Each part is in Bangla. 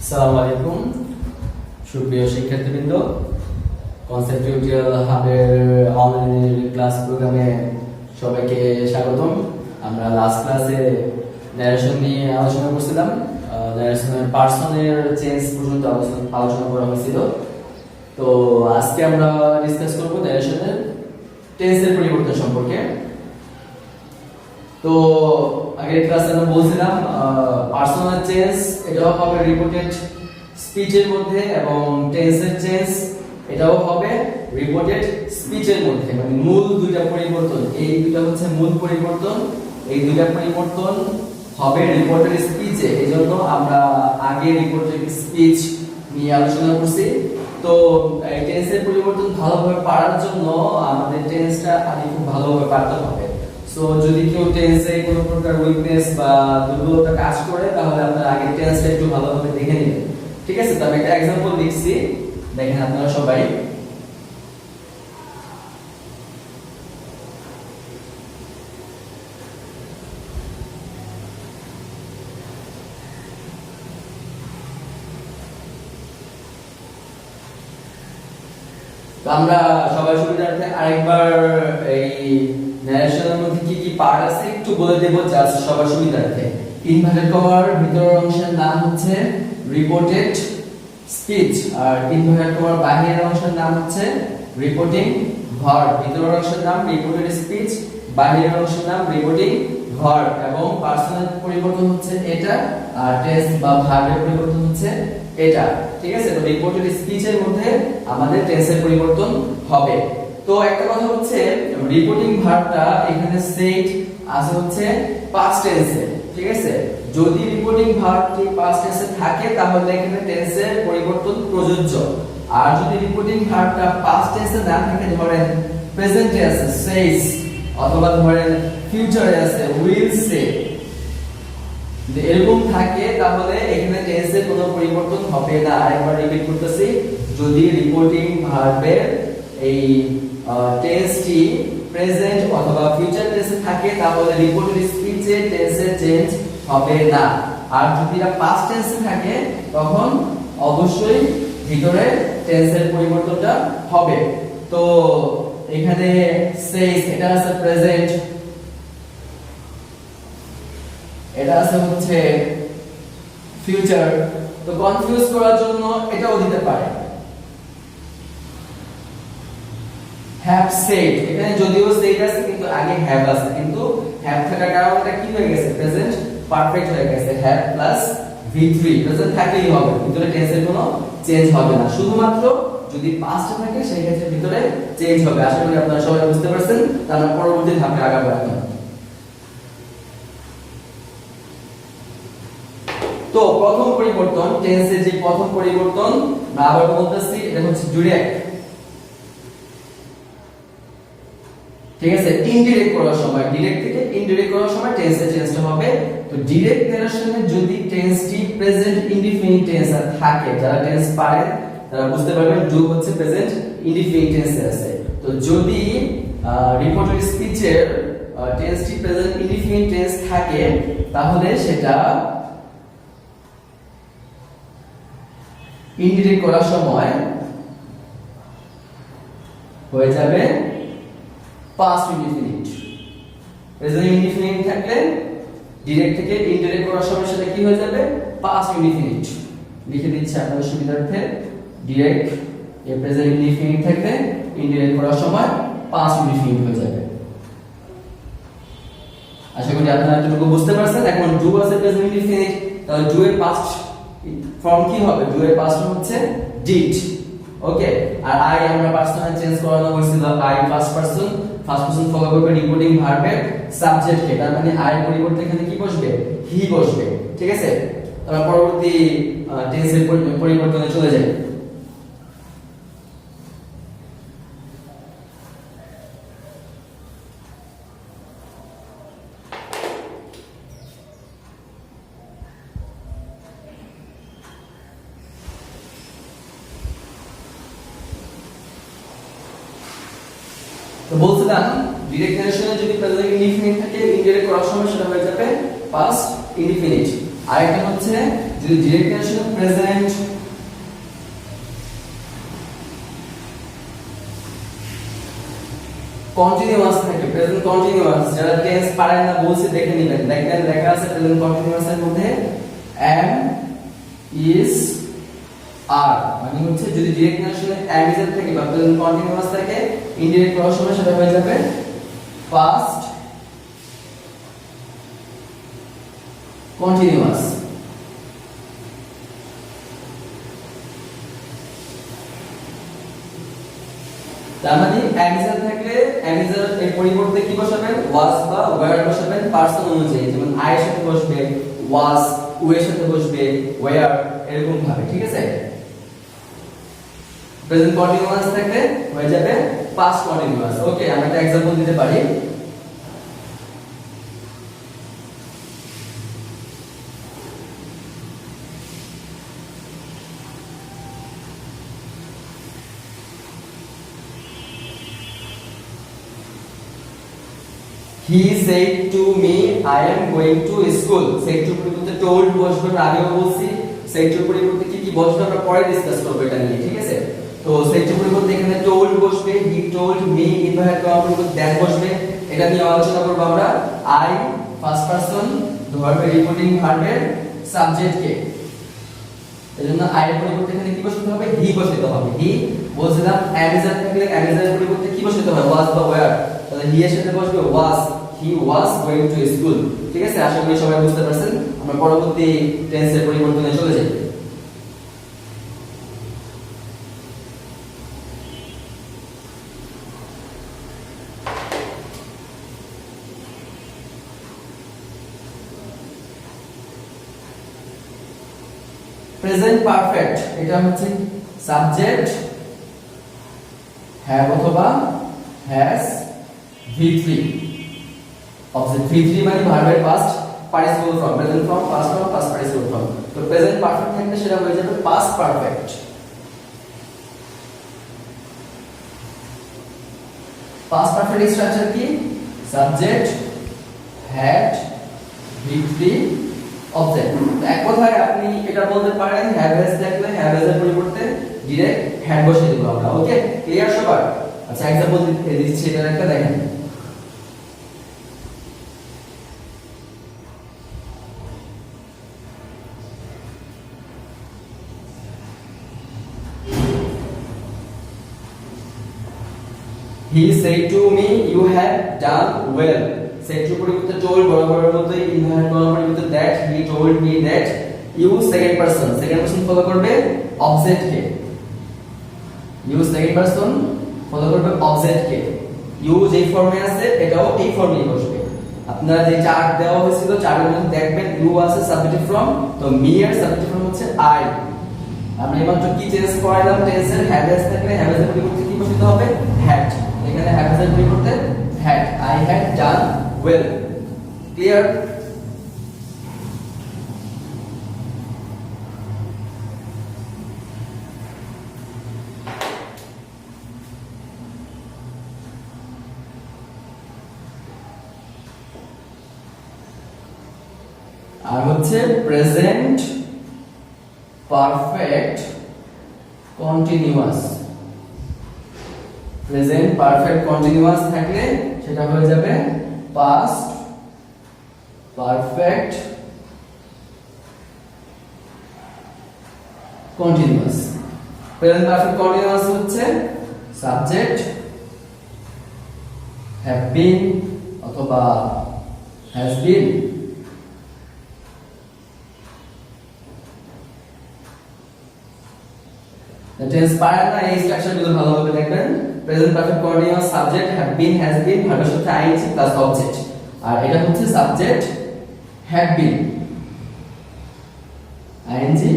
আসসালামু আলাইকুম সুপ্রিয় শিক্ষার্থীবৃন্দ, কনসেপ্ট টিউটোরিয়াল হাবের অনলাইন ক্লাস প্রোগ্রামে সবাইকে স্বাগতম। আমরা লাস্ট ক্লাসে ন্যারেশন নিয়ে আলোচনা করছিলাম। ন্যারেশনের পার্সনের চেঞ্জ পর্যন্ত আলোচনা করা হয়েছিল। তো আজকে আমরা ডিসকাস করব ন্যারেশনের টেন্সের পরিবর্তন সম্পর্কে। তো আগের ক্লাসে আমরা বলছিলাম পার্সোনাল চেঞ্জ এটাও হবে রিপোর্টেড স্পিচের মধ্যে, এবং টেন্সের চেঞ্জ এটাও হবে রিপোর্টেড স্পিচের মধ্যে। মানে মূল দুইটা পরিবর্তন, এই দুইটা হচ্ছে মূল পরিবর্তন। এই দুইটা পরিবর্তন হবে রিপোর্টেড স্পিচে। এইজন্য আমরা আগে রিপোর্টেড স্পিচ নিয়ে আলোচনা করছি। তো এই টেন্সের পরিবর্তন ভালোভাবে পারার জন্য আমাদের টেন্সটা আগে খুব ভালোভাবে পারতে হবে। সো যদি কেউ টেন্সে কোনো প্রকার উইকনেস বা দুর্বলতা কাজ করে, তাহলে আপনারা আগে টেন্সটা একটু ভালোভাবে দেখে নেবেন। ঠিক আছে? তো আমি একটা एग्जांपल লিখছি, দেখেন আপনারা সবাই। তো আমরা সবাই সুবিধার্থে আরেকবার এই ন্যারেশনের মধ্যে কি কি পার্ট আছে একটু বলে দেব, জাস্ট সবার সুবিধার্থে। ইনভার্টেড কমার ভিতরের অংশের নাম হচ্ছে রিপোর্টেড স্পিচ, আর ইনভার্টেড কমার বাইরের অংশের নাম হচ্ছে রিপোর্টিং ভার্ব। ভিতরের অংশের নাম রিপোর্টেড স্পিচ, বাইরের অংশের নাম রিপোর্টিং ভার্ব। এবং পার্সোনাল পরিবর্তন হচ্ছে এটা, আর টেন্স বা ভার্বের পরিবর্তন হচ্ছে এটা। ঠিক আছে? তো রিপোর্টেড স্পিচের মধ্যে আমাদের টেন্সের পরিবর্তন হবে। তো একটা কথা হচ্ছে, রিপোর্টিং ভার্বটা এখানে সেট আছে হচ্ছে পাস্ট টেন্সে। ঠিক আছে? যদি রিপোর্টিং ভার্বটি পাস্ট টেন্সে থাকে, তাহলে এখানে টেন্সের পরিবর্তন প্রযোজ্য। আর যদি রিপোর্টিং ভার্বটা পাস্ট টেন্সে না থাকে, ধরেন প্রেজেন্টে আছে সেজ, অথবা ধরেন ফিউচারে আছে উইল সে, যদি এরকম থাকে তাহলে এখানে টেন্সের কোনো পরিবর্তন হবে না। আরেকবার রিপিট করতেছি, যদি রিপোর্টিং ভার্বের এই টেন্সটি প্রেজেন্ট অথবা ফিউচার টেন্সে থাকে, তাহলে রিপোর্টেড স্পিচে টেন্সের চেঞ্জ হবে না। আর যদি এটা পাস্ট টেন্সে থাকে, তখন অবশ্যই ভিতরে টেন্সের পরিবর্তনটা হবে। তো এখানে সেজ এটা আছে প্রেজেন্ট, এটা আছে হচ্ছে ফিউচার। তো কনফিউজ করার জন্য এটাও দিতে পারে হ্যাভ সেড। এখানে যদিও সেড আছে, কিন্তু আগে হ্যাভ আছে, কিন্তু হ্যাভ থাকার কারণে এটা কি হয়ে গেছে, প্রেজেন্ট পারফেক্ট হয়ে গেছে। হ্যাভ প্লাস V3 প্রেজেন্ট থাকলেই হবে, ভিতরে টেন্সের কোনো চেঞ্জ হবে না। শুধুমাত্র যদি পাস্ট থাকে, সেই ক্ষেত্রে ভিতরে চেঞ্জ হবে। আশা করি আপনারা সবাই বুঝতে পারছেন। তাহলে পরবর্তী ধাপে আগাবো এখন। তো প্রথম পরিবর্তন, টেন্সের যে প্রথম পরিবর্তন, আমরা আবার বলতেছি, এটা হচ্ছে ডিরেক্ট। ঠিক আছে? ইনডিরেক্ট করার সময়, ডিরেক্ট থেকে ইনডিরেক্ট করার সময় টেন্সের চেঞ্জটা হবে। তো ডিরেক্ট ন্যারেশনে যদি টেন্সটি প্রেজেন্ট ইনডিফিনিট টেন্স থাকে, যারা টেন্স পারেন তারা বুঝতে পারবেন ডু হচ্ছে প্রেজেন্ট ইনডিফিনিট টেন্সে আছে। তো যদি রিপোর্টেড স্পিচের টেন্সটি প্রেজেন্ট ইনডিফিনিট টেন্স থাকে, তাহলে সেটা ইনডিরেক্ট করার সময় হয়ে যাবে পাস্ট ইনডিফিনিট। প্রেজেন্ট ইনডিফিনিট থাকলে ডিরেক্ট থেকে ইনডিরেক্ট করার সময় সেটা কি হয়ে যাবে, পাস্ট ইনডিফিনিট। লিখে দিচ্ছি আপনাদের সুবিধার্থে, ডিরেক্ট এর প্রেজেন্ট ইনডিফিনিট থাকলে ইনডিরেক্ট করার সময় পাস্ট ইনডিফিনিট হয়ে যাবে। আশা করি আপনারা এতটুকু বুঝতে পারছেন। এখন ডু আছে প্রেজেন্ট ইনডিফিনিট, তাহলে ডু এর পাস্ট ফর্ম কি হবে, ডু এর পাস্ট ফর্ম হচ্ছে ডিড। ওকে? আর আই আমরা পার্সোনাল চেঞ্জ করানো হয়েছিল, আই ফার্স্ট পারসন ফলো করবে রিপোর্টিং ভার্বের সাবজেক্টকে। তার মানে আই এর পরিবর্তে এখানে কি বসবে, হি বসবে। ঠিক আছে? আমরা পরবর্তী টেন্সের পরিবর্তনে চলে যাই। তো বলছিলাম, ডিরেক্ট ন্যারেশনে যদি প্রেজেন্ট ইনডিফিনিট থাকে, ইনডিরেক্ট করার সময় সেটা হয়ে যাবে পাস্ট ইনডিফিনিট। আর এটা হচ্ছে যদি ডিরেক্ট টেনশনে প্রেজেন্ট কন্টিনিউয়াস থাকে, প্রেজেন্ট কন্টিনিউয়াস, যারা টেন্স পারেন না বলছি দেখে নেবেন, দেখবেন লেখা আছে প্রেজেন্ট কন্টিনিউয়াস এর মধ্যে am is are, মানে হচ্ছে যদি ডিরেক্ট টেনশনে am is এর থেকে বা প্রেজেন্ট কন্টিনিউয়াস থাকে, ইনডিরেক্ট করার সময় সেটা হয়ে যাবে past continuous। তার মানে অ্যামিজার থাকলে অ্যামিজার এর পরিবর্তে কি বসাবেন, ওয়াজ বা ওয়্যার বসাবেন পারসন অনুযায়ী, যেমন আই এর সাথে বসবে ওয়াজ, উ এর সাথে বসবে ওয়্যার, এরকম ভাবে, ঠিক আছে। প্রেজেন্ট কন্টিনিউয়াস থাকলে হয়ে যাবে পাস্ট কন্টিনিউয়াস। ওকে, আমরা একটা एग्जांपल দিতে পারি। He said to me I am going to school। said to পরিবর্তে told বসবে, আমরা আগেও বলছি said to পরিবর্তে কি কি বসবে আমরা পরে ডিসকাস করব এটা নিয়ে, ঠিক আছে। তো said to পরিবর্তে এখানে told বসবে, he told me, ইনভার্ট করার পরিবর্তে that বসবে, এটা নিয়ে আলোচনা করব আমরা। I ফার্স্ট পারসন ধরবে রিপোর্টিং ভার্বের সাবজেক্ট কে, এজন্য I এর পরিবর্তে এখানে কি বসাতে হবে, he বসাতে হবে। he বলছিলাম অ্যামিজার থাকলে অ্যামিজার পরিবর্তে কি বসাতে হবে, was বা were, তাহলে he এর সাথে বসবে was, he was going to school, ঠিক আছে। আশা করি সবাই বুঝতে পারছেন। আমরা পরবর্তী টেন্সের পরিবর্তনে চলে যাই। প্রেজেন্ট পারফেক্ট, এটা হচ্ছে সাবজেক্ট হ্যাভ অথবা হ্যাজ V3, অবজেক্ট V3 মানে ভার্বের past participle form, present form, past form, past participle form. তো প্রেজেন্ট পারফেক্ট থাকলে সেটা হয়ে যাবে past perfect. Past perfect structure কি, সাবজেক্ট হ্যাড V3 অবজেক্ট। এক কথায় আপনি এটা বলতে পারেন হ্যাভ হ্যাজ থাকলে হ্যাভ হ্যাজ এর পরিবর্তে ডাইরেক্ট হ্যাড বসিয়ে দেব আমরা। ওকে, ক্লিয়ার সবার? আচ্ছা, एग्जांपल দিচ্ছি, এটা একটা দেখেন। He said to me you have done well। said to পরিবর্তে told, বরাবরের মতোই ইনভার্ট করার পরিবর্তে that, he told me that। you second person follow করবে অবজেক্ট কে, you সেকেন্ড পারসন ফলো করবে অবজেক্ট কে। you যে ফর্মে আছে এটাও এই ফর্মেই বসবে। আপনারা যে চার্ট দেওয়া হয়েছিল চার্টের মধ্যে দেখবেন you আছে সাবজেক্টিভ ফর্ম, তো me এর সাবজেক্টিভ ফর্ম হচ্ছে I। আমরা এইমাত্র কি চেঞ্জ করাইলাম, টেন্সের হ্যাভ হ্যাজ থাকলে হ্যাভ হ্যাজ এর পরিবর্তে কি বসাতে হবে, had। এখানে হ্যাভ হ্যাজ এর পরিবর্তে had, I had done well। Clear? আর হচ্ছে present perfect continuous. Present perfect continuous থাকলে সেটা হয়ে যাবে past perfect continuous. Present perfect continuous হচ্ছে সাবজেক্ট হ্যাভ বিন অথবা হ্যাজ বিন, টেন্স পারেন না এই স্ট্রাকচারগুলো ভালোভাবে দেখবেন। Present perfect continuous subject have been has been ভার্বের সাথে আইএনজি প্লাস অবজেক্ট, আর এটা হচ্ছে subject have been ING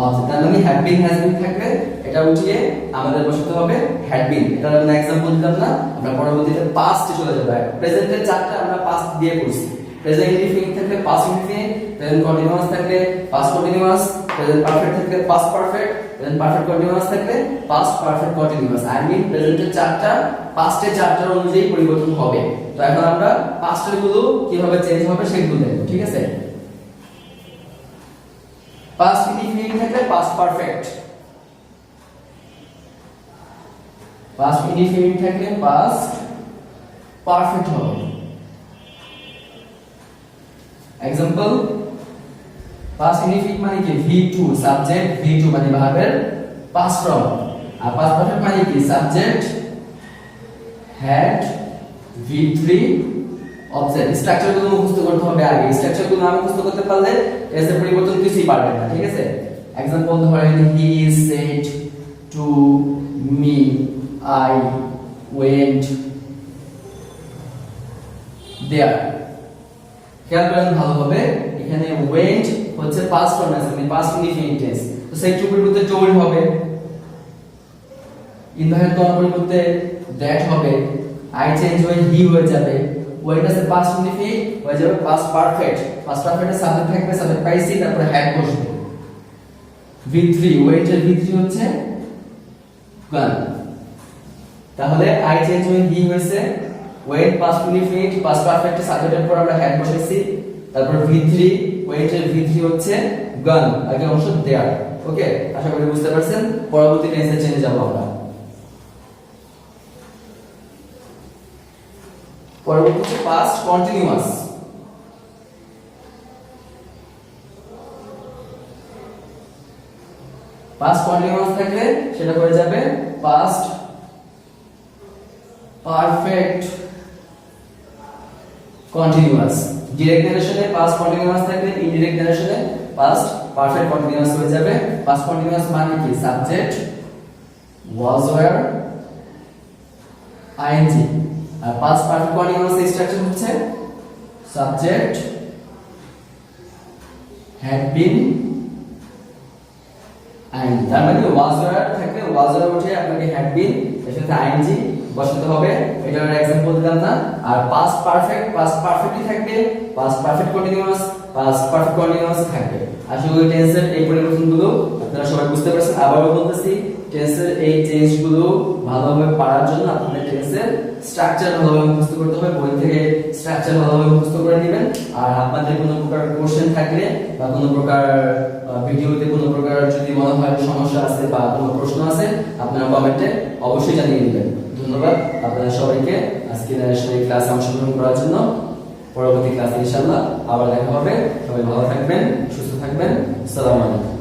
object. তার মানে হ্যাভ বিন হ্যাজ বিন থাকলে এটা উঠিয়ে আমাদের বসাতে হবে হ্যাড বিন। এটার আমি एग्जांपल দিলাম না, আমরা পরবর্তীতে পাস্টে চলে যাব। প্রেজেন্টের চারটা আমরা পাস্ট দিয়ে করছি। প্রেজেন্ট ইনডিফিনিট থাকলে পাস্ট ইনডিফিনিট, প্রেজেন্ট কন্টিনিউয়াস থাকলে পাস্ট কন্টিনিউয়াস, প্রেজেন্ট পারফেক্ট থাকলে past perfect, present perfect continuous থাকলে past perfect continuous. I mean প্রেজেন্টের চারটা পাস্টের চারটার অনুযায়ী পরিবর্তন হবে। তো এখন আমরা পাস্টের গুলো কিভাবে চেঞ্জ হবে সেগুলো দেখব, ঠিক আছে। পাস্ট ইনডিফিনিট থাকলে পাস্ট পারফেক্ট, পাস্ট ইনডিফিনিট থাকলে পাস্ট পারফেক্ট হবে। एग्जांपल पास्ट इनडिफिनिट माने কি V2 সাবজেক্ট V2 মানে ভার্বের পাস্ট ফর্ম, আর পাস্ট পারফেক্ট মানে কি subject had V3 object. Structure গুলো মুখস্থ করতে হবে আগে, স্ট্রাকচার গুলো না মুখস্থ করতে পারলে এর পরিবর্তন কিছুই পারবেন না, ঠিক আছে। एग्जांपल ধরেন he said to me I went there। খেয়াল করেন ভালোভাবে, এখানে went হচ্ছে পাস্ট ফর্ম আছে, মানে পাস্ট ইনডিফিনিট টেন্স, তো সেই টু পরিবর্তে টুল হবে, ইনভার্ট করার পরিবর্তে দ্যাট হবে, আই চেঞ্জ হয়ে হি হয়ে যাবে, went আছে পাস্ট ইনডিফিনিট হয়ে যাবে পাস্ট পারফেক্ট, পাস্ট পারফেক্টের সাবজেক্ট থাকবে, সাবজেক্ট পাইছি, তারপরে হ্যাড বসবে। V3 went এর V3 হচ্ছে gone, তাহলে আই চেঞ্জ হয়ে হি হয়েছে, went past indefinite past perfect সাবজেক্টের পর আমরা হ্যাড বসাইছি, তারপর V3 went এর V3 হচ্ছে gone, আগে অংশ there। ওকে, আশা করি বুঝতে পারছেন। পরবর্তী টেন্সে চেঞ্জে যাব আমরা। পরবর্তী হচ্ছে past continuous। past continuous থাকলে সেটা হয়ে যাবে past perfect continuous। ডাইরেক্ট নারেশনে পাস্ট কন্টিনিউয়াস থাকলে ইনডিরেক্ট নারেশনে পাস্ট পারফেক্ট কন্টিনিউয়াস হয়ে যাবে। পাস্ট কন্টিনিউয়াস মানে কি সাবজেক্ট was were ing, আর পাস্ট পারফেক্ট কন্টিনিউয়াস এর স্ট্রাকচার হচ্ছে সাবজেক্ট had been ing। তার মানে was were থাকলে was were উঠে আপনাকে had been এর সাথে ing বসাতে হবে, এটার एग्जांपल দিলাম না। আর পাস্ট পারফেক্টই থাকবে, past perfect continuous past perfect continuous থাকবে। আশা করি টেন্সের এই পরিবর্তনগুলো আপনারা সবাই বুঝতে পারছেন। আবারও বলতেছি, টেন্সের এই চেঞ্জগুলো ভালোভাবে পারার জন্য আপনাদের টেন্সের স্ট্রাকচার ভালোভাবে মুখস্থ করতে হবে, বই থেকে স্ট্রাকচার ভালোভাবে মুখস্থ করে নেবেন। আর আপনাদের কোনো প্রকার কোশ্চেন থাকলে বা কোনো প্রকার ভিডিওতে কোনো প্রকার যদি মনে হয় সমস্যা আছে বা কোনো প্রশ্ন আছে, আপনারা কমেন্টে অবশ্যই জানিয়ে দিবেন। ধন্যবাদ আপনাদের সবাইকে আজকে এই ক্লাসে অংশগ্রহণ করার জন্য। পরবর্তী ক্লাসে ইনশাআল্লাহ আবার দেখা হবে। সবাই ভালো থাকবেন, সুস্থ থাকবেন। আসসালামু আলাইকুম।